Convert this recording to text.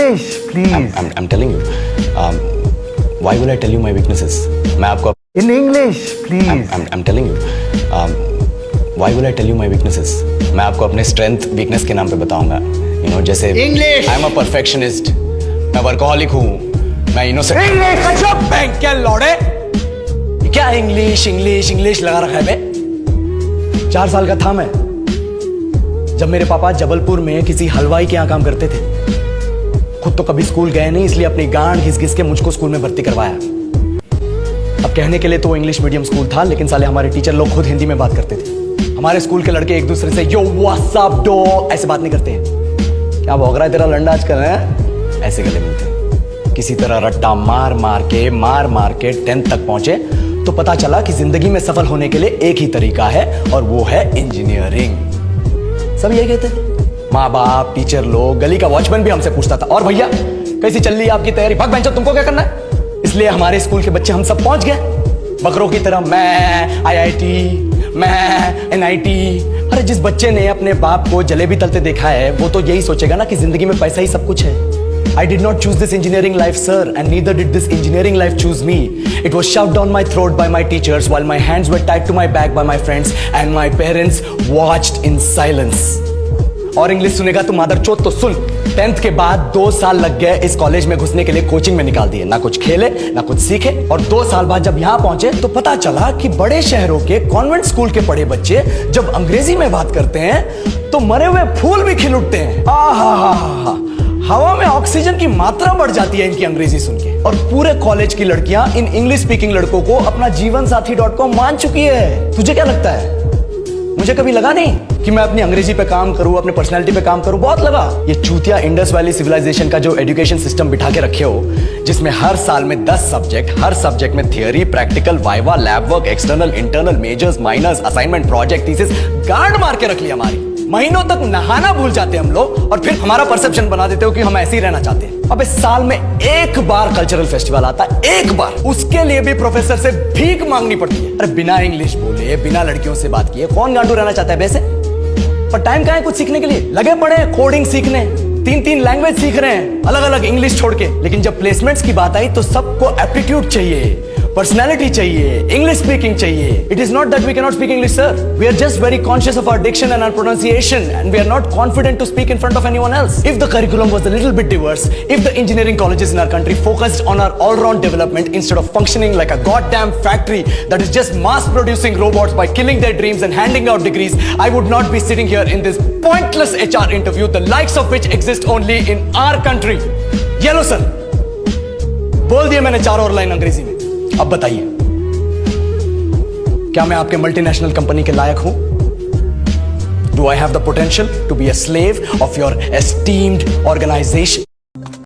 English, please. I'm telling you. Why will I tell you my weaknesses? मैं आपको In English, please. I'm telling you. Why will I tell you my weaknesses? मैं आपको अपने strength weakness के नाम पे बताऊंगा. You know, जैसे English. I'm a perfectionist. मैं workaholic हूँ. मैं innocent. English. अच्छा बैंक क्या लौड़े? क्या इंग्लिश लगा रखा है बे? 4 साल का था मैं जब मेरे पापा जबलपुर में किसी हलवाई के यहाँ काम करते थे। खुद तो कभी स्कूल गए नहीं, इसलिए अपनी गांड घिस के मुझको स्कूल में भर्ती करवाया। अब कहने के लिए तो वो इंग्लिश मीडियम स्कूल था, लेकिन साले हमारे टीचर लोग खुद हिंदी में बात करते थे। हमारे स्कूल के लड़के एक दूसरे से यो व्हाट्स अप डो ऐसे बात नहीं करते हैं। क्या भौंक रहा है तेरा लंडा आजकल है? ऐसे गले मिलते हैं। किसी तरह रट्टा मार मार के 10th तक पहुंचे तो पता चला कि जिंदगी में सफल होने के लिए एक ही तरीका है और वो है इंजीनियरिंग। सब यही कहते थे। माँ बाप, टीचर लोग, गली का वॉचमैन भी हमसे पूछता था, और भैया कैसी चल रही है आपकी तैयारी? भाग बेंचो, तुमको क्या करना है? इसलिए हमारे स्कूल के बच्चे हम सब पहुंच गए बकरों की तरह। मैं IIT, मैं NIT। अरे जिस बच्चे ने अपने बाप को जलेबी तलते देखा है वो तो यही सोचेगा ना कि जिंदगी में पैसा ही सब कुछ है। I did not choose this engineering life, sir, and neither did this engineering life choose me. It was shoved down my throat by my teachers while my hands were tied to my back by my friends and my parents watched in silence. और English सुनेगा तो मादर चोत तो सुन। 10th के बाद 2 साल लग गए इस कॉलेज में घुसने के लिए, कोचिंग में निकाल दिए। ना कुछ खेले ना कुछ सीखे, और 2 साल बाद जब यहाँ पहुंचे तो पता चला कि बड़े शहरों के कॉन्वेंट स्कूल के पढ़े बच्चे जब अंग्रेजी में बात करते हैं तो मरे हुए फूल भी खिल उठते हैं। हवा में ऑक्सीजन की मात्रा बढ़ जाती है इनकी अंग्रेजी सुन के। और पूरे कॉलेज की लड़कियां इन इंग्लिश स्पीकिंग लड़कों को अपना जीवनसाथी.com मान चुकी है। तुझे क्या लगता है? मुझे कभी लगा नहीं कि मैं अपनी अंग्रेजी पे काम करूं, अपने पर्सनालिटी पे काम करूं। बहुत लगा। ये चूतिया इंडस वैली सिविलाइजेशन का जो एजुकेशन सिस्टम बिठा के रखे हो, जिसमें हर साल में 10 सब्जेक्ट, हर सब्जेक्ट में theory, practical, viva, lab work, external, internal, majors, minors, assignment, project, thesis, गांड मार के रख लिया हमारी। महीनों तक नहाना भूल जाते हम लोग और फिर हमारा परसेप्शन बना देते हो कि हम ऐसे ही रहना चाहते हैं। अबे साल में एक बार कल्चरल फेस्टिवल आता है, एक बार, उसके लिए भी प्रोफेसर से भीख मांगनी पड़ती है। अरे बिना इंग्लिश बोले, बिना लड़कियों से बात किए कौन गांडू रहना चाहता है वैसे? पर टाइम कहाँ है कुछ सीखने के लिए? लगे पड़े हैं कोडिंग सीखने, 3 लैंग्वेज सीख रहे हैं अलग अलग इंग्लिश छोड़ के। लेकिन जब प्लेसमेंट्स की बात आई तो सबको एप्टीट्यूड चाहिए, पर्सनैलिटी चाहिए, इंग्लिश स्पीकिंग चाहिए। It is not that we can not speak English, sir. We are just very conscious of our diction and our pronunciation and we are not confident to speak in front of anyone else. If the curriculum was a little bit diverse, if the engineering colleges in our country focused on our all-round development instead of functioning like a goddamn factory that is just mass producing robots by killing their dreams and handing out degrees, I would not be sitting here in this pointless HR interview, the likes of which exist only in our country. ये लो sir, बोल दिया मैंने 4 और line अंग्रेजी में। अब बताइए, क्या मैं आपके मल्टीनेशनल कंपनी के लायक हूं? Do I have the potential to be a slave of your esteemed organization?